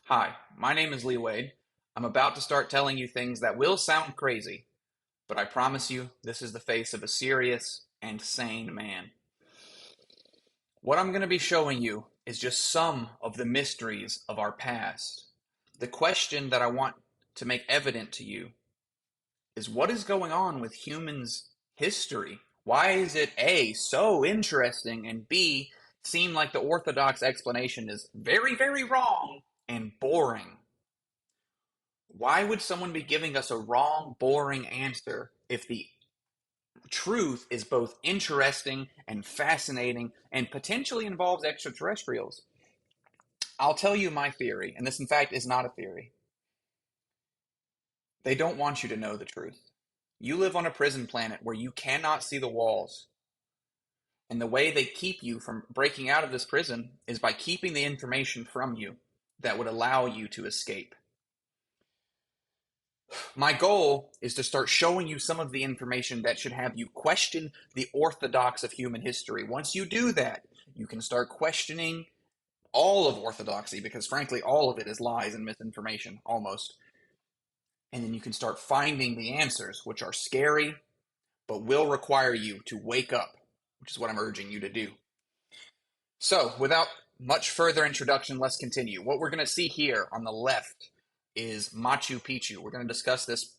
Hi, my name is Leewayde. I'm about to start telling you things that will sound crazy, but I promise you this is the face of a serious and sane man. What I'm going to be showing you is just some of the mysteries of our past. The question that I want to make evident to you is what is going on with humans' history? Why is it A, so interesting, and B, seem like the orthodox explanation is very, very wrong and boring? Why would someone be giving us a wrong, boring answer if the truth is both interesting and fascinating and potentially involves extraterrestrials? I'll tell you my theory, and this, in fact, is not a theory. They don't want you to know the truth. You live on a prison planet where you cannot see the walls. And the way they keep you from breaking out of this prison is by keeping the information from you that would allow you to escape. My goal is to start showing you some of the information that should have you question the orthodox of human history. Once you do that, you can start questioning all of orthodoxy because, frankly, all of it is lies and misinformation, almost. And then you can start finding the answers, which are scary, but will require you to wake up, which is what I'm urging you to do. So, without much further introduction, let's continue. What we're going to see here on the left is Machu Picchu. We're going to discuss this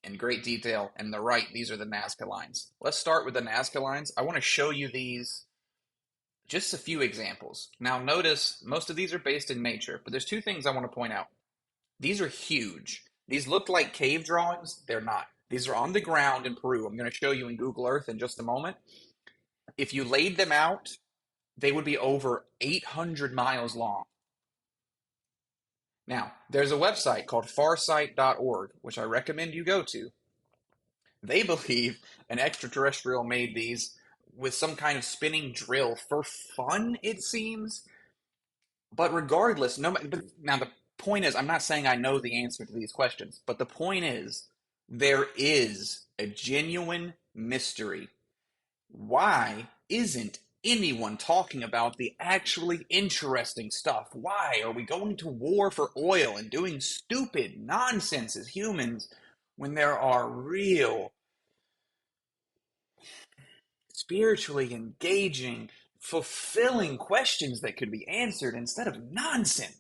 in great detail. And the right, these are the Nazca Lines. Let's start with the Nazca Lines. I want to show you these, just a few examples. Now, notice most of these are based in nature, but there's two things I want to point out. These are huge. These look like cave drawings. They're not. These are on the ground in Peru. I'm going to show you in Google Earth in just a moment. If you laid them out, they would be over 800 miles long. Now, there's a website called farsight.org, which I recommend you go to. They believe an extraterrestrial made these with some kind of spinning drill for fun, it seems. But regardless, no. But now the point is, I'm not saying I know the answer to these questions, but the point is, there is a genuine mystery. Why isn't anyone talking about the actually interesting stuff? Why are we going to war for oil and doing stupid nonsense as humans when there are real, spiritually engaging, fulfilling questions that could be answered instead of nonsense?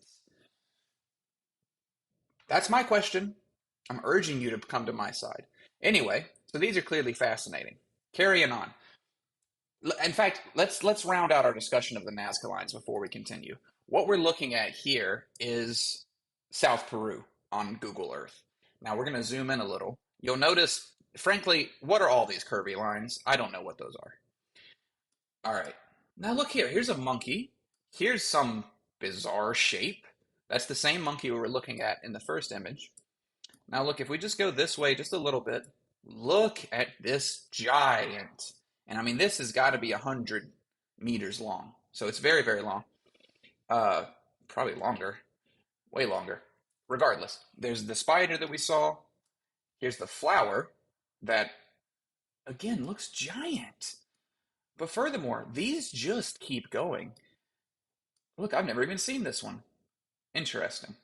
That's my question. I'm urging you to come to my side. Anyway, so these are clearly fascinating. Carrying on. In fact, let's round out our discussion of the Nazca Lines before we continue. What we're looking at here is South Peru on Google Earth. Now we're going to zoom in a little. You'll notice, frankly, what are all these curvy lines? I don't know what those are. All right. Now look here. Here's a monkey. Here's some bizarre shape. That's the same monkey we were looking at in the first image. Now look, if we just go this way just a little bit, look at this giant. And I mean, this has got to be 100 meters long. So it's very, very long. Uh, Probably longer, way longer. Regardless, there's the spider that we saw. Here's the flower that, again, looks giant. But furthermore, these just keep going. Look, I've never even seen this one. Interesting.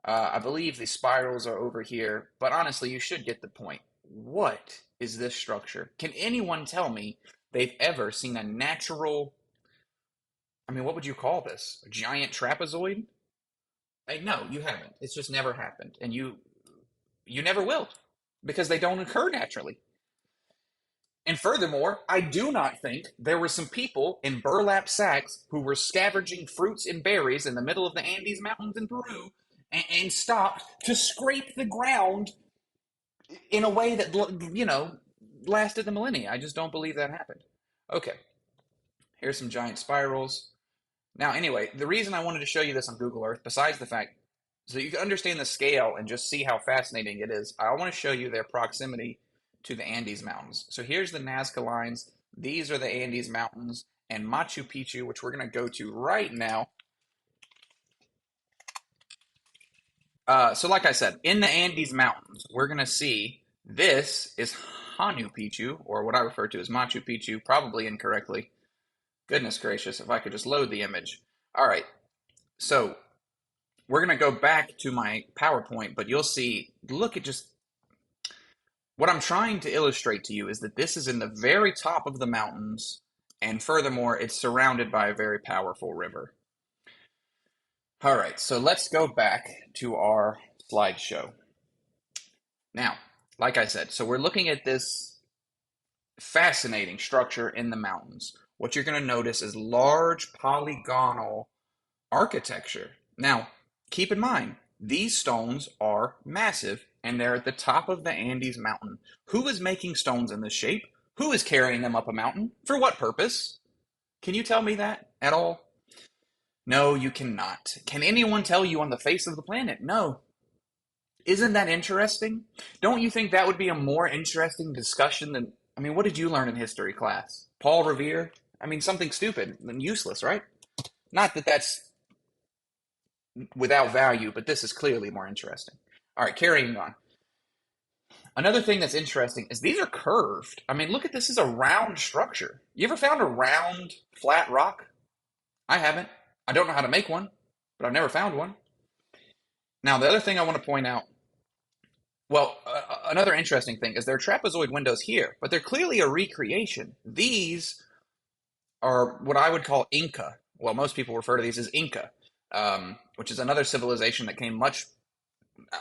I believe the spirals are over here, but honestly, you should get the point. What is this structure? Can anyone tell me they've ever seen a natural, I mean, what would you call this? A giant trapezoid? No, you haven't. It's just never happened. And you never will because they don't occur naturally. And furthermore, I do not think there were some people in burlap sacks who were scavenging fruits and berries in the middle of the Andes Mountains in Peru and stopped to scrape the ground in a way that, lasted the millennia. I just don't believe that happened. Okay, here's some giant spirals. Now, anyway, the reason I wanted to show you this on Google Earth, besides the fact, so you can understand the scale and just see how fascinating it is, I want to show you their proximity to the Andes Mountains. So here's the Nazca Lines. These are the Andes Mountains. And Machu Picchu, which we're going to go to right now. So like I said, in the Andes Mountains, we're going to see this is Hanu Picchu, or what I refer to as Machu Picchu, probably incorrectly. Goodness gracious, if I could just load the image. All right, so we're going to go back to my PowerPoint, but you'll see, look at just what I'm trying to illustrate to you is that this is in the very top of the mountains, and furthermore, it's surrounded by a very powerful river. All right, so let's go back to our slideshow. Now, like I said, so we're looking at this fascinating structure in the mountains. What you're going to notice is large polygonal architecture. Now, keep in mind, these stones are massive and they're at the top of the Andes Mountain. Who is making stones in this shape? Who is carrying them up a mountain? For what purpose? Can you tell me that at all? No, you cannot. Can anyone tell you on the face of the planet? No. Isn't that interesting? Don't you think that would be a more interesting discussion than, I mean, what did you learn in history class? Paul Revere? I mean, something stupid and useless, right? Not that that's without value, but this is clearly more interesting. All right, carrying on. Another thing that's interesting is these are curved. I mean, look at this is a round structure. You ever found a round, flat rock? I haven't. I don't know how to make one, but I've never found one. Now, the other thing I want to point out, well, another interesting thing is there are trapezoid windows here, but they're clearly a recreation. These are what I would call Inca. Well, most people refer to these as Inca, which is another civilization that came much.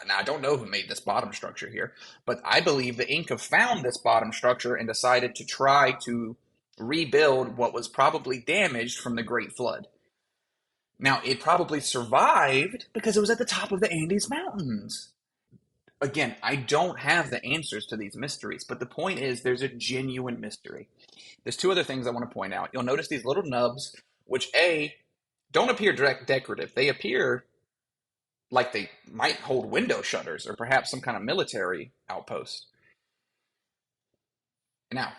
Now, I don't know who made this bottom structure here, but I believe the Inca found this bottom structure and decided to try to rebuild what was probably damaged from the Great Flood. Now, it probably survived because it was at the top of the Andes Mountains. Again, I don't have the answers to these mysteries, but the point is there's a genuine mystery. There's two other things I want to point out. You'll notice these little nubs, which A, don't appear decorative. They appear like they might hold window shutters or perhaps some kind of military outpost. Now,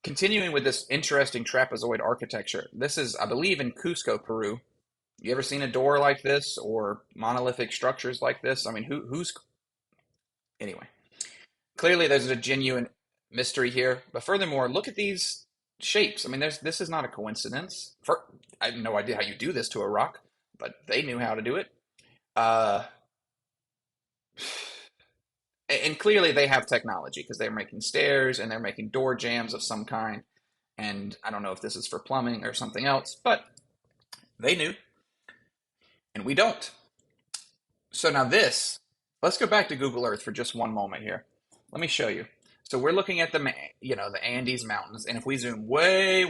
continuing with this interesting trapezoid architecture, this is, I believe, in Cusco, Peru. You ever seen a door like this or monolithic structures like this? I mean, who's... Anyway, clearly there's a genuine mystery here. But furthermore, look at these shapes. I mean, this is not a coincidence. I have no idea how you do this to a rock, but they knew how to do it. And clearly they have technology because they're making stairs and they're making door jambs of some kind. And I don't know if this is for plumbing or something else, but they knew. And we don't. So now let's go back to Google Earth for just one moment here. Let me show you. So we're looking at the Andes Mountains, and if we zoom way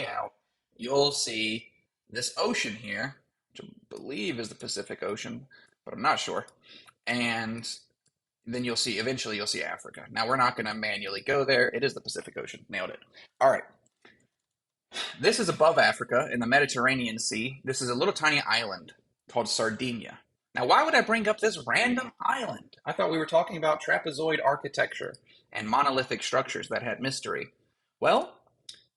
out, you'll see this ocean here, which I believe is the Pacific Ocean, but I'm not sure. And then eventually you'll see Africa. Now we're not going to manually go there. It is the Pacific Ocean. Nailed it. All right. This is above Africa in the Mediterranean Sea. This is a little tiny island called Sardinia. Now, why would I bring up this random island? I thought we were talking about trapezoid architecture and monolithic structures that had mystery. Well,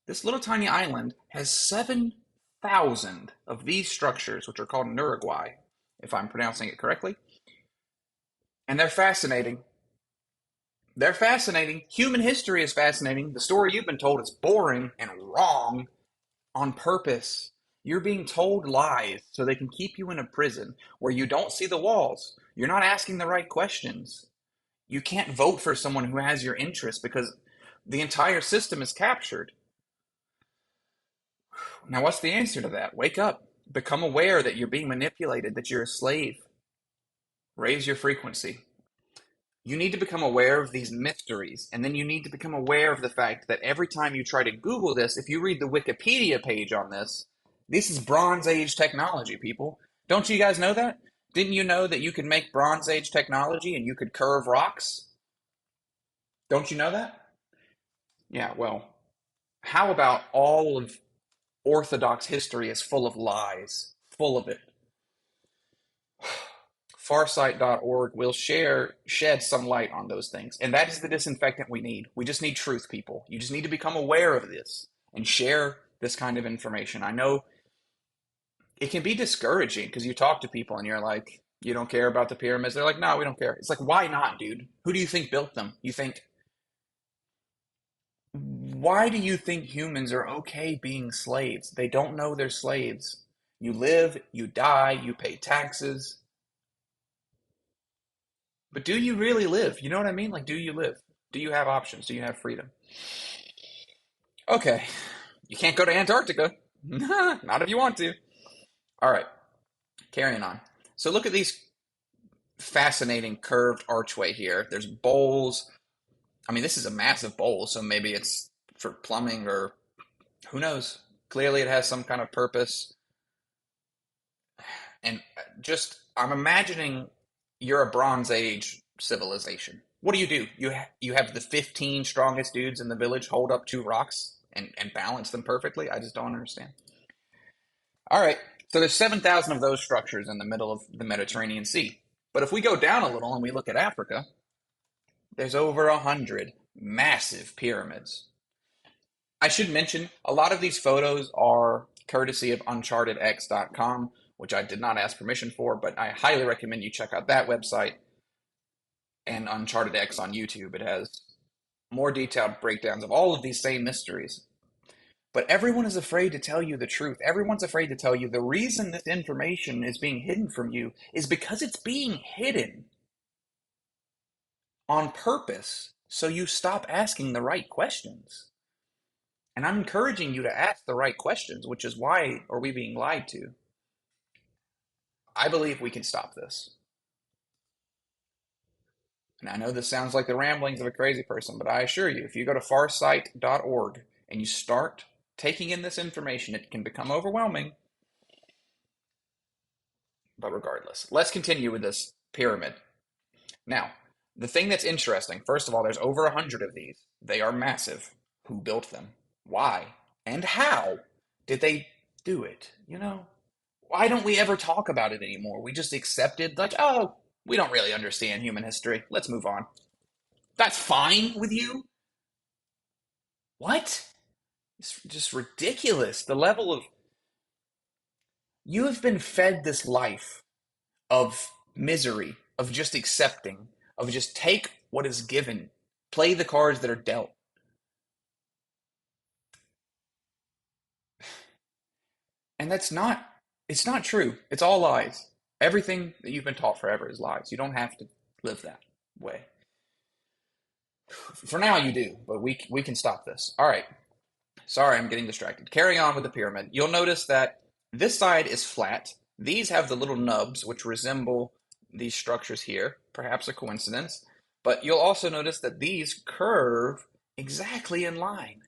this little tiny island has 7,000 of these structures, which are called nuraghe, if I'm pronouncing it correctly. And they're fascinating. They're fascinating. Human history is fascinating. The story you've been told is boring and wrong on purpose. You're being told lies so they can keep you in a prison where you don't see the walls. You're not asking the right questions. You can't vote for someone who has your interests because the entire system is captured. Now, what's the answer to that? Wake up. Become aware that you're being manipulated, that you're a slave. Raise your frequency. You need to become aware of these mysteries, and then you need to become aware of the fact that every time you try to Google this, if you read the Wikipedia page on this is Bronze Age technology, people. Don't you guys know that? Didn't you know that you could make Bronze Age technology and you could curve rocks? Don't you know that? Yeah, well, how about all of Orthodox history is full of lies? Full of it. Farsight.org will shed some light on those things. And that is the disinfectant we need. We just need truth, people. You just need to become aware of this and share this kind of information. I know it can be discouraging because you talk to people and you're like, you don't care about the pyramids. They're like, no, we don't care. It's like, why not, dude? Who do you think built them? Why do you think humans are okay being slaves? They don't know they're slaves. You live, you die, you pay taxes. But do you really live? You know what I mean? Like, do you live? Do you have options? Do you have freedom? Okay, you can't go to Antarctica. Not if you want to. All right, carrying on. So look at these fascinating curved archway here. There's bowls. I mean, this is a massive bowl, so maybe it's for plumbing or who knows. Clearly, it has some kind of purpose. And just, I'm imagining you're a Bronze Age civilization. What do? You have the 15 strongest dudes in the village hold up two rocks and balance them perfectly? I just don't understand. All right, so there's 7,000 of those structures in the middle of the Mediterranean Sea. But if we go down a little and we look at Africa, there's over 100 massive pyramids. I should mention a lot of these photos are courtesy of unchartedx.com, which I did not ask permission for, but I highly recommend you check out that website and Uncharted X on YouTube. It has more detailed breakdowns of all of these same mysteries. But everyone is afraid to tell you the truth. Everyone's afraid to tell you the reason this information is being hidden from you is because it's being hidden on purpose so you stop asking the right questions. And I'm encouraging you to ask the right questions, which is why are we being lied to? I believe we can stop this. And I know this sounds like the ramblings of a crazy person, but I assure you, if you go to farsight.org and you start taking in this information, it can become overwhelming. But regardless, let's continue with this pyramid. Now, the thing that's interesting, first of all, there's over 100 of these. They are massive. Who built them? Why? And how did they do it? You know, why don't we ever talk about it anymore? We just accepted, like, oh, we don't really understand human history. Let's move on. That's fine with you? What? It's just ridiculous. The level of. You have been fed this life of misery, of just accepting, of just take what is given, play the cards that are dealt. And it's not true. It's all lies. Everything that you've been taught forever is lies. You don't have to live that way. For now, you do, but we can stop this. All right. Sorry, I'm getting distracted. Carry on with the pyramid. You'll notice that this side is flat. These have the little nubs, which resemble these structures here. Perhaps a coincidence. But you'll also notice that these curve exactly in line.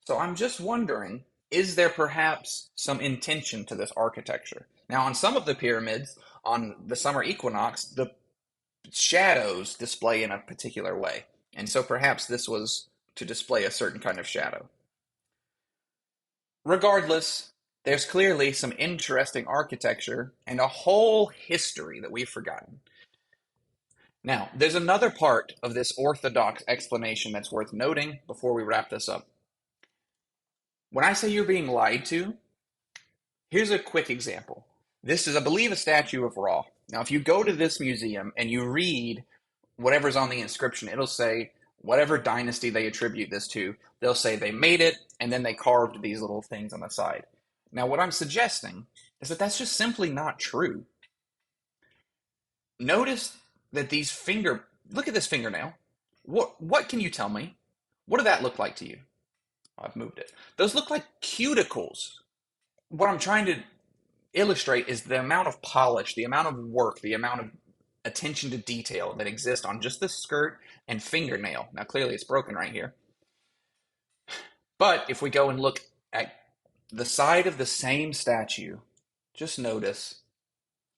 So I'm just wondering, is there perhaps some intention to this architecture? Now, on some of the pyramids, on the summer equinox, the shadows display in a particular way. And so perhaps this was to display a certain kind of shadow. Regardless, there's clearly some interesting architecture and a whole history that we've forgotten. Now, there's another part of this orthodox explanation that's worth noting before we wrap this up. When I say you're being lied to, here's a quick example. This is, I believe, a statue of Ra. Now, if you go to this museum and you read whatever's on the inscription, it'll say whatever dynasty they attribute this to, they'll say they made it and then they carved these little things on the side. Now, what I'm suggesting is that that's just simply not true. Notice that look at this fingernail. What can you tell me? What did that look like to you? I've moved it. Those look like cuticles. What I'm trying to illustrate is the amount of polish, the amount of work, the amount of attention to detail that exists on just the skirt and fingernail. Now, clearly it's broken right here. But if we go and look at the side of the same statue, just notice,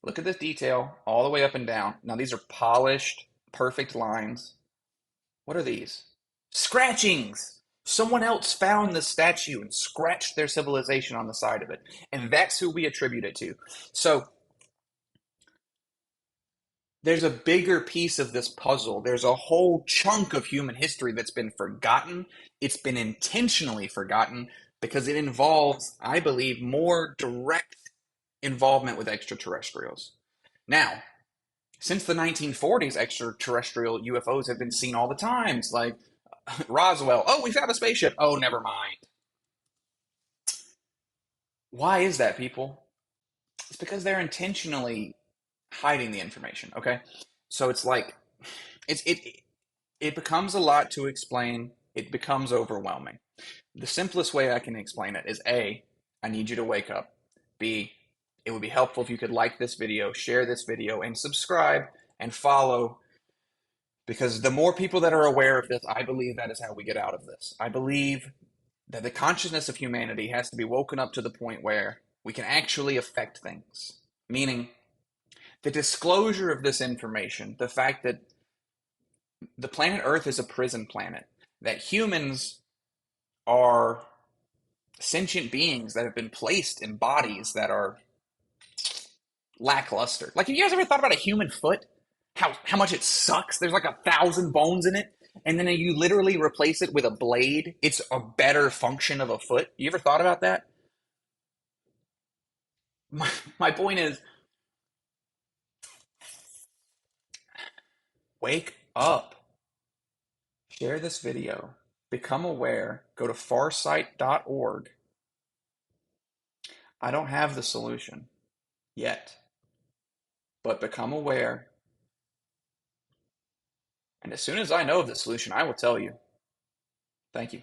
look at this detail all the way up and down. Now, these are polished, perfect lines. What are these? Scratchings! Someone else found the statue and scratched their civilization on the side of it. And that's who we attribute it to. So, there's a bigger piece of this puzzle. There's a whole chunk of human history that's been forgotten. It's been intentionally forgotten because it involves, I believe, more direct involvement with extraterrestrials. Now, since the 1940s, extraterrestrial UFOs have been seen all the time. It's like Roswell. Oh, we found a spaceship. Oh, never mind. Why is that, people? It's because they're intentionally hiding the information. Okay, so it's like it's it becomes a lot to explain. It becomes overwhelming. The simplest way I can explain it is A, I need you to wake up. B, it would be helpful if you could like this video, share this video, and subscribe and follow, because the more people that are aware of this, I believe that is how we get out of this. I believe that the consciousness of humanity has to be woken up to the point where we can actually affect things. Meaning, the disclosure of this information, the fact that the planet Earth is a prison planet, that humans are sentient beings that have been placed in bodies that are lackluster. Like, have you guys ever thought about a human foot? How much it sucks? There's like 1,000 bones in it, and then you literally replace it with a blade. It's a better function of a foot. You ever thought about that? My point is, wake up. Share this video. Become aware. Go to farsight.org. I don't have the solution yet, but become aware. And as soon as I know of the solution, I will tell you. Thank you.